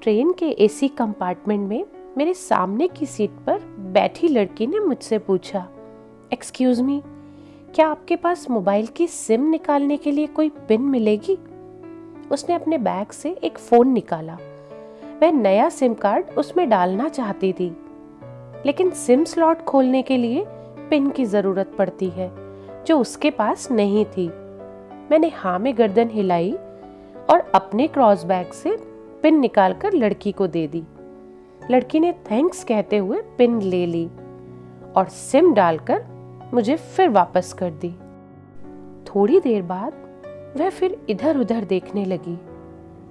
Train के AC compartment में मेरे सामने की सीट पर बैठी लड़की ने मुझसे पूछा, एक्सक्यूज मी, क्या आपके पास मोबाइल की सिम निकालने के लिए कोई पिन मिलेगी? उसने अपने बैग से एक फोन निकाला। वह नया सिम कार्ड उसमें डालना चाहती थी, लेकिन सिम स्लॉट खोलने के लिए पिन की जरूरत पड़ती है, जो उसके पास नहीं थी। मैंने हाँ में गर्दन हिलाई और अपने क्रॉस बैग से पिन निकालकर लड़की को दे दी। लड़की ने थैंक्स कहते हुए पिन ले ली और सिम डालकर मुझे फिर वापस कर दी। थोड़ी देर बाद वह फिर इधर उधर देखने लगी।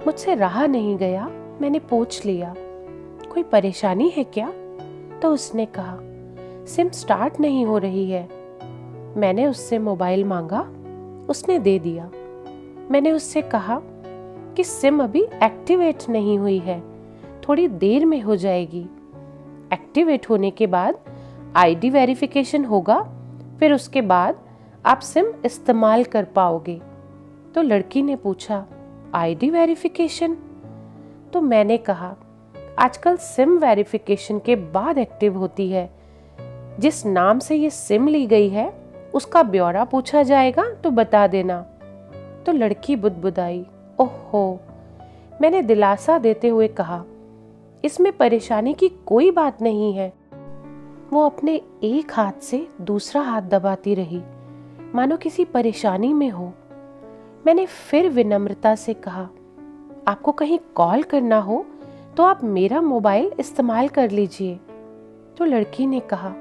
मुझसे रहा नहीं गया, मैंने पूछ लिया, कोई परेशानी है क्या? तो उसने कहा, सिम स्टार्ट नहीं हो रही है। मैंने उससे मोबाइल मांगा, उसने दे दिया। मैंने उससे कहा कि सिम अभी एक्टिवेट नहीं हुई है, थोड़ी देर में हो जाएगी। एक्टिवेट होने के बाद आईडी वेरिफिकेशन होगा, फिर उसके बाद आप सिम इस्तेमाल कर पाओगे। तो लड़की ने पूछा, आईडी वेरिफिकेशन? तो मैंने कहा, आजकल सिम वेरिफिकेशन के बाद एक्टिव होती है। जिस नाम से ये सिम ली गई है उसका ब्यौरा पूछा जाएगा तो बता देना। तो लड़की बुदबुदाई, ओहो। मैंने दिलासा देते हुए कहा, इसमें परेशानी की कोई बात नहीं है। वो अपने एक हाथ से दूसरा हाथ दबाती रही, मानो किसी परेशानी में हो। मैंने फिर विनम्रता से कहा, आपको कहीं कॉल करना हो तो आप मेरा मोबाइल इस्तेमाल कर लीजिए। तो लड़की ने कहा,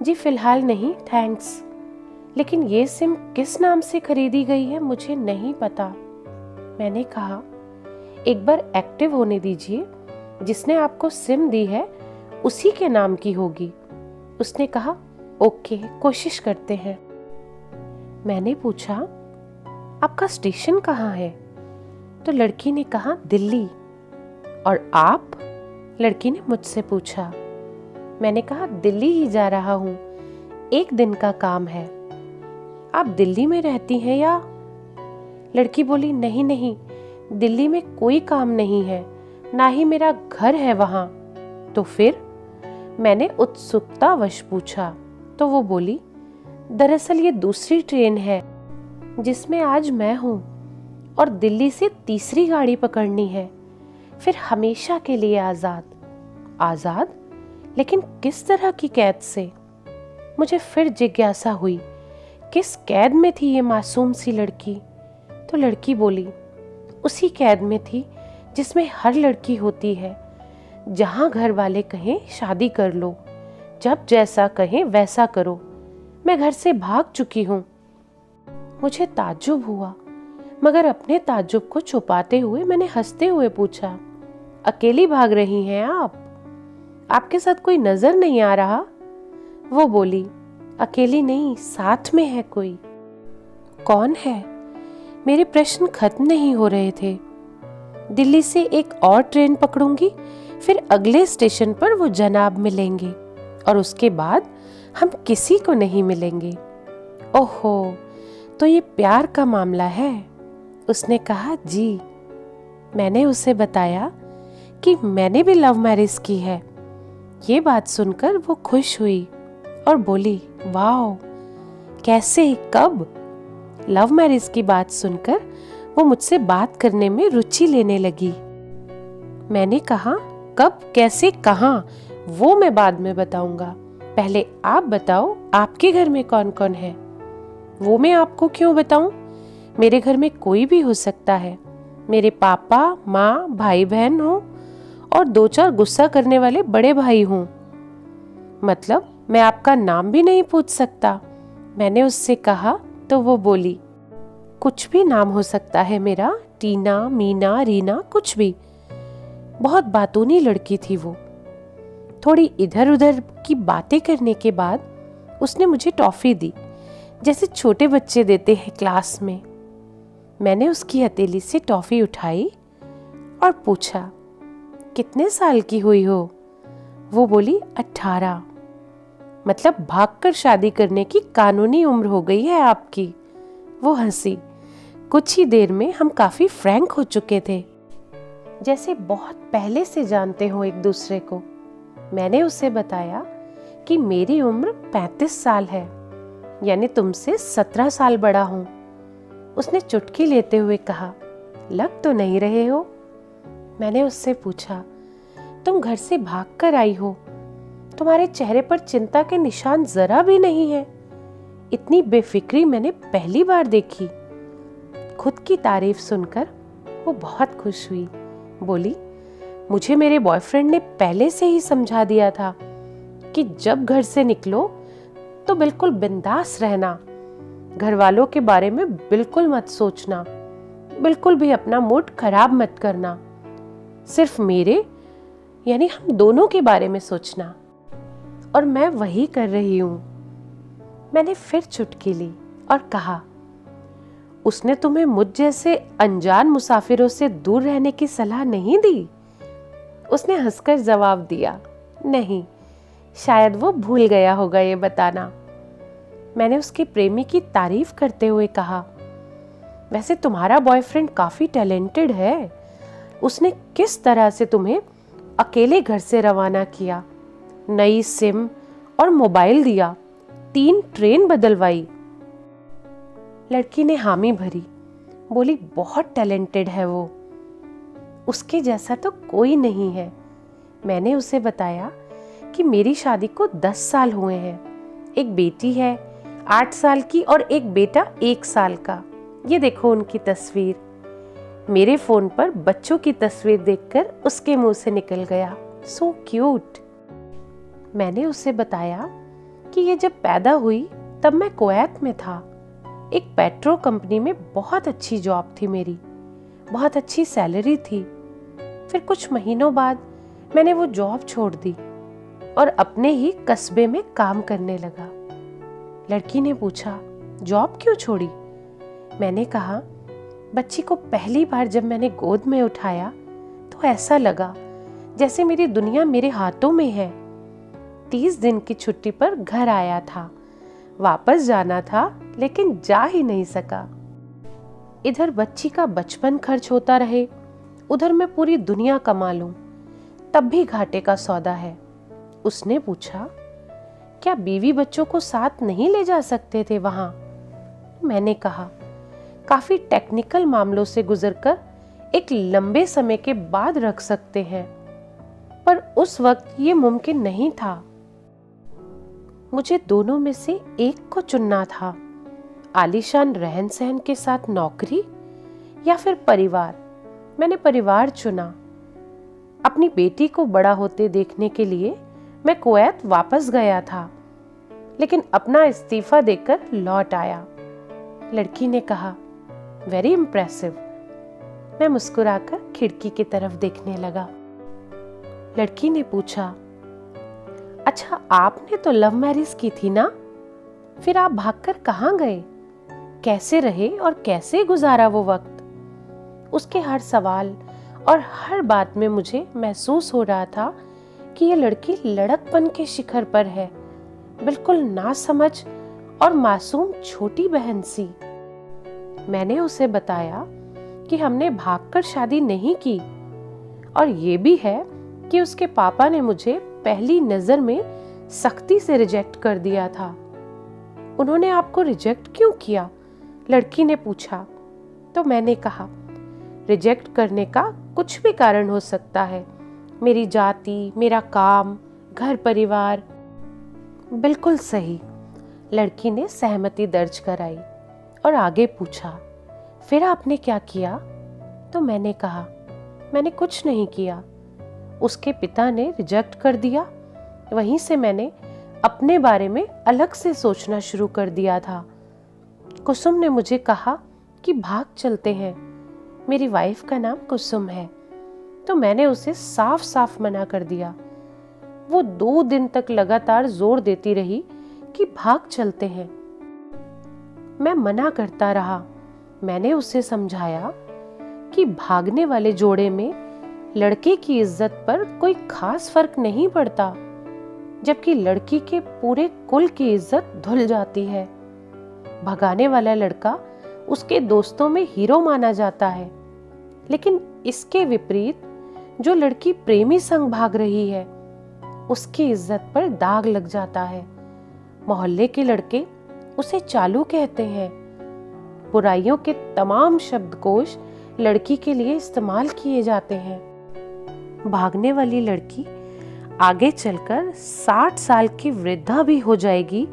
जी फिलहाल नहीं, थैंक्स, लेकिन ये सिम किस नाम से खरीदी गई है मुझे नहीं पता। मैंने कहा, एक बार एक्टिव होने दीजिए, जिसने आपको सिम दी है उसी के नाम की होगी। उसने कहा, ओके, कोशिश करते हैं। मैंने पूछा, आपका स्टेशन कहाँ है? तो लड़की ने कहा, दिल्ली। और आप? लड़की ने मुझसे पूछा। मैंने कहा, दिल्ली ही जा रहा हूँ, एक दिन का काम है। आप दिल्ली में रहती हैं या? लड़की बोली, नहीं नहीं, दिल्ली में कोई काम नहीं है, ना ही मेरा घर है वहां। तो फिर? मैंने उत्सुकतावश पूछा। तो वो बोली, दरअसल ये दूसरी ट्रेन है जिसमें आज मैं हूं और दिल्ली से तीसरी गाड़ी पकड़नी है, फिर हमेशा के लिए आजाद। आजाद? लेकिन किस तरह की कैद से? मुझे फिर जिज्ञासा हुई, किस कैद में थी ये मासूम सी लड़की? तो लड़की बोली, उसी कैद में थी जिसमें हर लड़की होती है, जहां घर वाले कहें शादी कर लो, जब जैसा कहें वैसा करो। मैं घर से भाग चुकी हूं। मुझे ताज्जुब हुआ, मगर अपने ताज्जुब को छुपाते हुए मैंने हंसते हुए पूछा, अकेली भाग रही हैं आप? आपके साथ कोई नजर नहीं आ रहा? वो बोली, अकेली नहीं, साथ में है कोई। कौन है? मेरे प्रश्न खत्म नहीं हो रहे थे। दिल्ली से एक और ट्रेन पकड़ूंगी, फिर अगले स्टेशन पर वो जनाब मिलेंगे और उसके बाद हम किसी को नहीं मिलेंगे। ओहो, तो ये प्यार का मामला है? उसने कहा, जी। मैंने उसे बताया कि मैंने भी लव मैरिज की है। ये बात सुनकर वो खुश हुई और बोली, वाओ, कैसे, कब? लव मैरिज की बात सुनकर वो मुझसे बात करने में रुचि लेने लगी। मैंने कहा, कब, कैसे, कहाँ, वो मैं बाद में बताऊंगा। पहले आप बताओ, आपके घर में कौन कौन है? वो मैं आपको क्यों बताऊं? मेरे घर में कोई भी हो सकता है। मेरे पापा, माँ, भाई बहन हो और 2-4 गुस्सा करने वाले बड़े भाई हों। मतलब मैं आपका नाम भी नहीं पूछ सकता? मैंने उससे कहा। तो वो बोली, कुछ भी नाम हो सकता है मेरा, टीना, मीना, रीना, कुछ भी। बहुत बातूनी लड़की थी वो। थोड़ी इधर उधर की बातें करने के बाद उसने मुझे टॉफी दी, जैसे छोटे बच्चे देते हैं क्लास में। मैंने उसकी हथेली से टॉफी उठाई और पूछा, कितने साल की हुई हो? वो बोली, 18। मतलब भागकर शादी करने की कानूनी उम्र हो गई है आपकी। वो हंसी। कुछ ही देर में हम काफी फ्रैंक हो चुके थे। जैसे बहुत पहले से जानते हो एक दूसरे को। मैंने उसे बताया कि मेरी उम्र 35 साल है, यानी तुमसे 17 साल बड़ा हूं। उसने चुटकी लेते हुए कहा, लग तो नहीं रहे हो। मैंने उससे पूछा, तुम घर से भागकर आई हो, तुम्हारे चेहरे पर चिंता के निशान जरा भी नहीं है। इतनी बेफिक्री मैंने पहली बार देखी। खुद की तारीफ सुनकर वो बहुत खुश हुई। बोली, मुझे मेरे बॉयफ्रेंड ने पहले से ही समझा दिया था कि जब घर से निकलो तो बिल्कुल बिंदास रहना, घर वालों के बारे में बिल्कुल मत सोचना, बिल्कुल भी अपना मूड खराब मत करना, सिर्फ मेरे यानी हम दोनों के बारे में सोचना। और मैं वही कर रही हूं। मैंने फिर चुटकी ली और कहा, उसने तुम्हें मुझ जैसे अनजान मुसाफिरों से दूर रहने की सलाह नहीं दी? उसने हंसकर जवाब दिया, नहीं, शायद वो भूल गया होगा ये बताना। मैंने उसके प्रेमी की तारीफ करते हुए कहा, वैसे तुम्हारा बॉयफ्रेंड काफी टैलेंटेड है। उसने किस तरह से तुम्हें अकेले घर से रवाना किया, नई सिम और मोबाइल दिया, 3 ट्रेन बदलवाई। लड़की ने हामी भरी, बोली, बहुत टैलेंटेड है वो, उसके जैसा तो कोई नहीं है। मैंने उसे बताया कि मेरी शादी को 10 साल हुए हैं, एक बेटी है 8 साल की और एक बेटा 1 साल का। ये देखो उनकी तस्वीर। मेरे फोन पर बच्चों की तस्वीर देखकर उसके मुंह से निकल गया, सो क्यूट। मैंने उसे बताया कि ये जब पैदा हुई तब मैं कुवैत में था, एक पेट्रो कंपनी में बहुत अच्छी जॉब थी मेरी, बहुत अच्छी सैलरी थी। फिर कुछ महीनों बाद मैंने वो जॉब छोड़ दी और अपने ही कस्बे में काम करने लगा। लड़की ने पूछा, जॉब क्यों छोड़ी? मैंने कहा, बच्ची को पहली बार जब मैंने गोद में उठाया तो ऐसा लगा जैसे मेरी दुनिया मेरे हाथों में है। 30 दिन की छुट्टी पर घर आया था, वापस जाना था लेकिन जा ही नहीं सका। इधर बच्ची का बचपन खर्च होता रहे, उधर मैं पूरी दुनिया कमा लूं, तब भी घाटे का सौदा है। उसने पूछा, क्या बीवी बच्चों को साथ नहीं ले जा सकते थे वहां? मैंने कहा, काफी टेक्निकल मामलों से गुजरकर एक लंबे समय के बाद रख सकते हैं, पर उस वक्त ये मुमकिन नहीं था। मुझे दोनों में से एक को चुनना था, आलीशान रहन सहन के साथ नौकरी या फिर परिवार। मैंने परिवार चुना। अपनी बेटी को बड़ा होते देखने के लिए मैं कुवैत वापस गया था, लेकिन अपना इस्तीफा देकर लौट आया। लड़की ने कहा, वेरी इम्प्रेसिव। मैं मुस्कुराकर खिड़की की तरफ देखने लगा। लड़की ने पूछा, अच्छा, आपने तो लव मैरिज की थी ना? फिर आप भागकर कहाँ गए? कैसे रहे और कैसे गुजारा वो वक्त? उसके हर सवाल और हर बात में मुझे महसूस हो रहा था कि ये लड़की लड़कपन के शिखर पर है, बिल्कुल नासमझ और मासूम छोटी बहन सी। मैंने उसे बताया कि हमने भागकर शादी नहीं की, और ये भी है कि उसके पापा ने मुझे पहली नजर में सख्ती से रिजेक्ट कर दिया था। उन्होंने आपको रिजेक्ट क्यों किया? लड़की ने पूछा। तो मैंने कहा, रिजेक्ट करने का कुछ भी कारण हो सकता है, मेरी जाति, मेरा काम, घर परिवार। बिल्कुल सही। लड़की ने सहमति दर्ज कराई और आगे पूछा, फिर आपने क्या किया? तो मैंने कहा, मैंने कुछ नहीं किया। उसके पिता ने रिजेक्ट कर दिया, वहीं से मैंने अपने बारे में अलग से सोचना शुरू कर दिया था। कुसुम ने मुझे कहा कि भाग चलते हैं। मेरी वाइफ का नाम कुसुम है, तो मैंने उसे साफ साफ मना कर दिया। वो 2 दिन तक लगातार जोर देती रही कि भाग चलते हैं। मैं मना करता रहा। मैंने उसे समझाया कि भागने वाले जोड़े में लड़के की इज्जत पर कोई खास फर्क नहीं पड़ता, जबकि लड़की के पूरे कुल की इज्जत धुल जाती है। भगाने वाला लड़का उसके दोस्तों में हीरो माना जाता है, लेकिन इसके विपरीत जो लड़की प्रेमी संग भाग रही है उसकी इज्जत पर दाग लग जाता है। मोहल्ले के लड़के उसे चालू कहते हैं। बुराइयों के तमाम शब्दकोश लड़की के लिए इस्तेमाल किए जाते हैं। भागने वाली लड़की आगे चलकर 60 साल की वृद्धा भी हो जाएगी,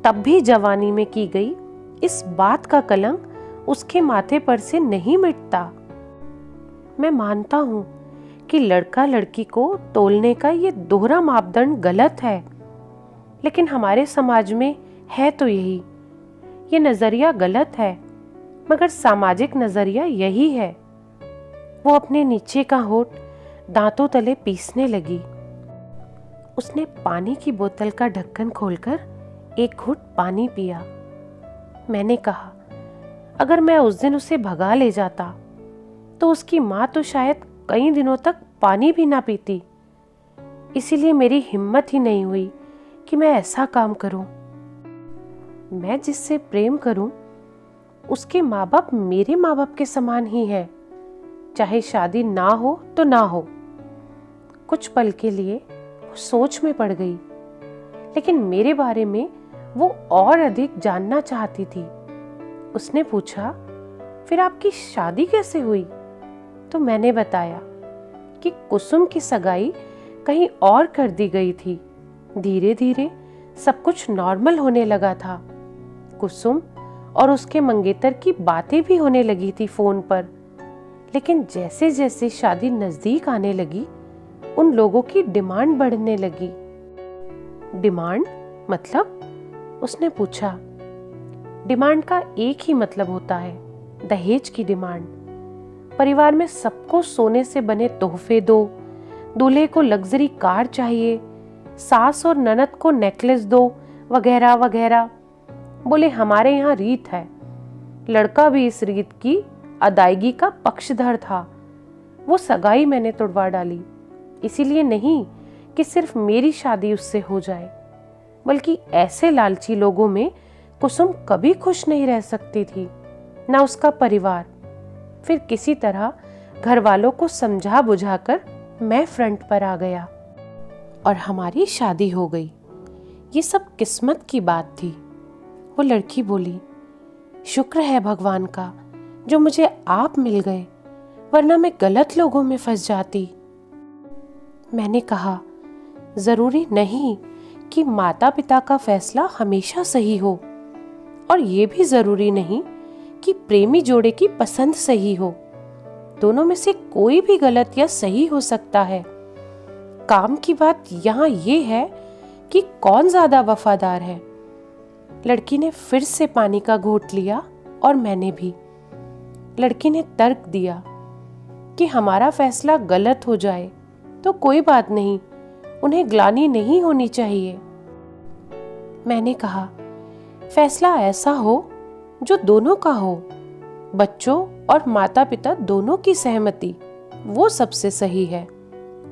तब भी जवानी में की गई इस बात का कलंक उसके माथे पर से नहीं मिटता। मैं मानता हूं कि लड़का लड़की को तोलने का ये दोहरा मापदंड गलत है, लेकिन हमारे समाज में है तो यही। ये नजरिया गलत है, मगर सामाजिक नजरिया यही है। वो अपने नीचे का होठ दांतों तले पीसने लगी। उसने पानी की बोतल का ढक्कन खोलकर एक घूंट पानी पिया। मैंने कहा, अगर मैं उस दिन उसे भगा ले जाता तो उसकी माँ तो शायद कई दिनों तक पानी भी ना पीती। इसीलिए मेरी हिम्मत ही नहीं हुई कि मैं ऐसा काम करूं। मैं जिससे प्रेम करूं उसके माँ बाप मेरे माँ बाप के समान ही हैं, चाहे शादी ना हो तो ना हो। कुछ पल के लिए वो सोच में पड़ गई, लेकिन मेरे बारे में वो और अधिक जानना चाहती थी। उसने पूछा, फिर आपकी शादी कैसे हुई? तो मैंने बताया कि कुसुम की सगाई कहीं और कर दी गई थी। धीरे धीरे सब कुछ नॉर्मल होने लगा था। कुसुम और उसके मंगेतर की बातें भी होने लगी थी फोन पर, लेकिन जैसे जैसे शादी नजदीक आने लगी उन लोगों की डिमांड बढ़ने लगी। डिमांड मतलब? उसने पूछा। डिमांड का एक ही मतलब होता है, दहेज की डिमांड। परिवार में सबको सोने से बने तोहफे दो, दूल्हे को लग्जरी कार चाहिए, सास और ननद को नेकलेस दो, वगैरह वगैरह। बोले हमारे यहाँ रीत है। लड़का भी इस रीत की अदायगी का पक्षधर था। वो सगाई मैंने तुड़वा डाली, इसीलिए नहीं कि सिर्फ मेरी शादी उससे हो जाए, बल्कि ऐसे लालची लोगों में कुसुम कभी खुश नहीं रह सकती थी, ना उसका परिवार। फिर किसी तरह घर वालों को समझा बुझाकर मैं फ्रंट पर आ गया और हमारी शादी हो गई। ये सब किस्मत की बात थी। वो लड़की बोली, शुक्र है भगवान का जो मुझे आप मिल गए, वरना मैं गलत लोगों में फंस जाती। मैंने कहा, जरूरी नहीं कि माता पिता का फैसला हमेशा सही हो, और ये भी जरूरी नहीं कि प्रेमी जोड़े की पसंद सही हो। दोनों में से कोई भी गलत या सही हो सकता है। काम की बात यहाँ ये है कि कौन ज्यादा वफादार है। लड़की ने फिर से पानी का घूंट लिया और मैंने भी। लड़की ने तर्क दिया कि हमारा फैसला गलत हो जाए तो कोई बात नहीं, उन्हें ग्लानि नहीं होनी चाहिए। मैंने कहा, फैसला ऐसा हो जो दोनों का हो, बच्चों और माता पिता दोनों की सहमति, वो सबसे सही है।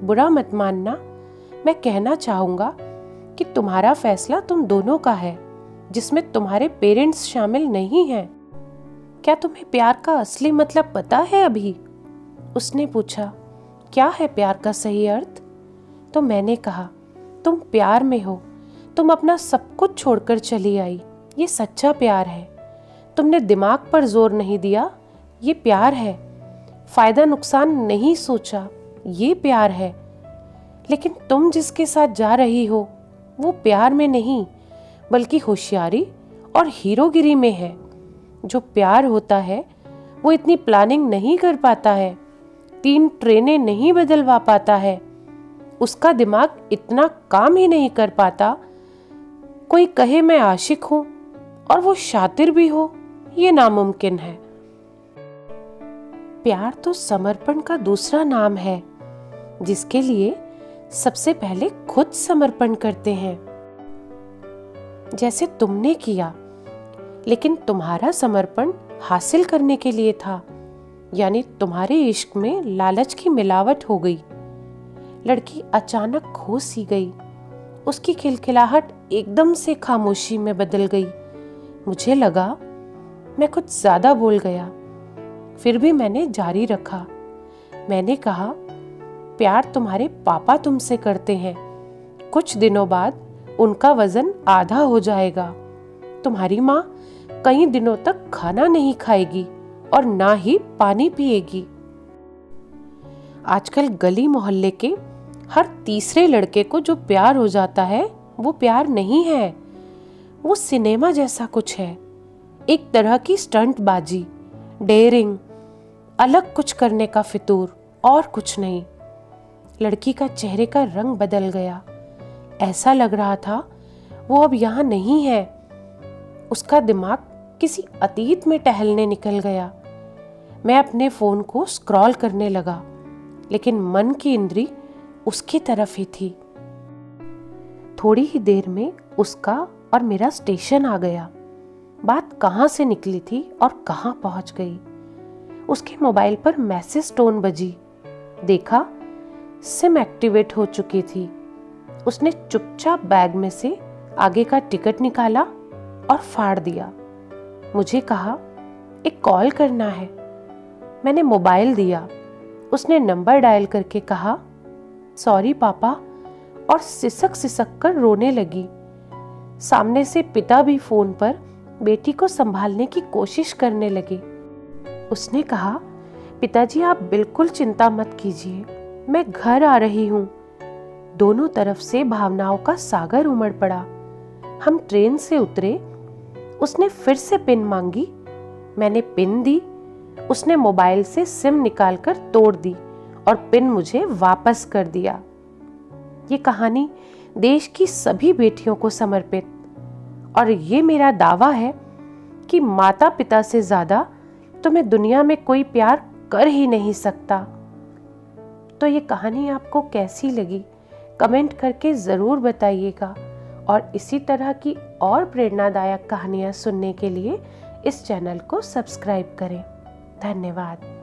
बुरा मत मानना, मैं कहना चाहूंगा कि तुम्हारा फैसला तुम दोनों का है, जिसमें तुम्हारे पेरेंट्स शामिल नहीं हैं। क्या तुम्हें प्यार का असली मतलब पता है अभी? उसने पूछा, क्या है प्यार का सही अर्थ? तो मैंने कहा, तुम प्यार में हो, तुम अपना सब कुछ छोड़कर चली आई, ये सच्चा प्यार है। तुमने दिमाग पर जोर नहीं दिया, ये प्यार है। फायदा नुकसान नहीं सोचा, ये प्यार है। लेकिन तुम जिसके साथ जा रही हो वो प्यार में नहीं, बल्कि होशियारी और हीरोगिरी में है। जो प्यार होता है वो इतनी प्लानिंग नहीं कर पाता है, 3 ट्रेनें नहीं बदलवा पाता है, उसका दिमाग इतना काम ही नहीं कर पाता। कोई कहे मैं आशिक हूं और वो शातिर भी हो, ये नामुमकिन है। प्यार तो समर्पण का दूसरा नाम है, जिसके लिए सबसे पहले खुद समर्पण करते हैं, जैसे तुमने किया। लेकिन तुम्हारा समर्पण हासिल करने के लिए था, यानी तुम्हारे इश्क में लालच की मिलावट हो गई। लड़की अचानक खो सी गई। उसकी खिलखिलाहट एकदम से खामोशी में बदल गई। मुझे लगा मैं कुछ ज्यादा बोल गया, फिर भी मैंने जारी रखा। मैंने कहा, प्यार तुम्हारे पापा तुमसे करते हैं। कुछ दिनों बाद उनका वजन आधा हो जाएगा। तुम्हारी माँ कई दिनों तक खाना नहीं खाएगी और ना ही पानी पिएगी। आजकल गली मोहल्ले के हर तीसरे लड़के को जो प्यार हो जाता है वो प्यार नहीं है, वो सिनेमा जैसा कुछ है। एक तरह की स्टंट बाजी, डेयरिंग, अलग कुछ करने का फितूर और कुछ नहीं। लड़की का चेहरे का रंग बदल गया। ऐसा लग रहा था वो अब यहाँ नहीं है। उसका दिमाग किसी अतीत में टहलने निकल गया। मैं अपने फोन को स्क्रॉल करने लगा, लेकिन मन की इंद्री उसकी तरफ ही थी। थोड़ी ही देर में उसका और मेरा स्टेशन आ गया। बात कहाँ से निकली थी और कहाँ पहुँच गई। उसके मोबाइल पर मैसेज टोन बजी। देखा, सिम एक्टिवेट हो चुकी थी। उसने चुपचाप बैग में से आगे का टिकट निकाला और फाड़ दिया। मुझे कहा, एक कॉल करना है। मैंने मोबाइल दिया। उसने नंबर डायल करके कहा, सॉरी पापा, और सिसक सिसक कर रोने लगी। सामने से पिता भी फोन पर बेटी को संभालने की कोशिश करने लगे। उसने कहा, पिताजी आप बिल्कुल चिंता मत कीजिए, मैं घर आ रही हूँ। दोनों तरफ से भावनाओं का सागर उमड़ पड़ा। हम ट्रेन से उतरे। उसने फिर से पिन मांगी। मैंने पिन दी। उसने मोबाइल से सिम निकालकर तोड़ दी और पिन मुझे वापस कर दिया। ये कहानी देश की सभी बेटियों को समर्पित, और ये मेरा दावा है कि माता पिता से ज्यादा तुम्हें दुनिया में कोई प्यार कर ही नहीं सकता। तो ये कहानी आपको कैसी लगी कमेंट करके जरूर बताइएगा, और इसी तरह की और प्रेरणादायक कहानियां सुनने के लिए इस चैनल को सब्सक्राइब करें। धन्यवाद।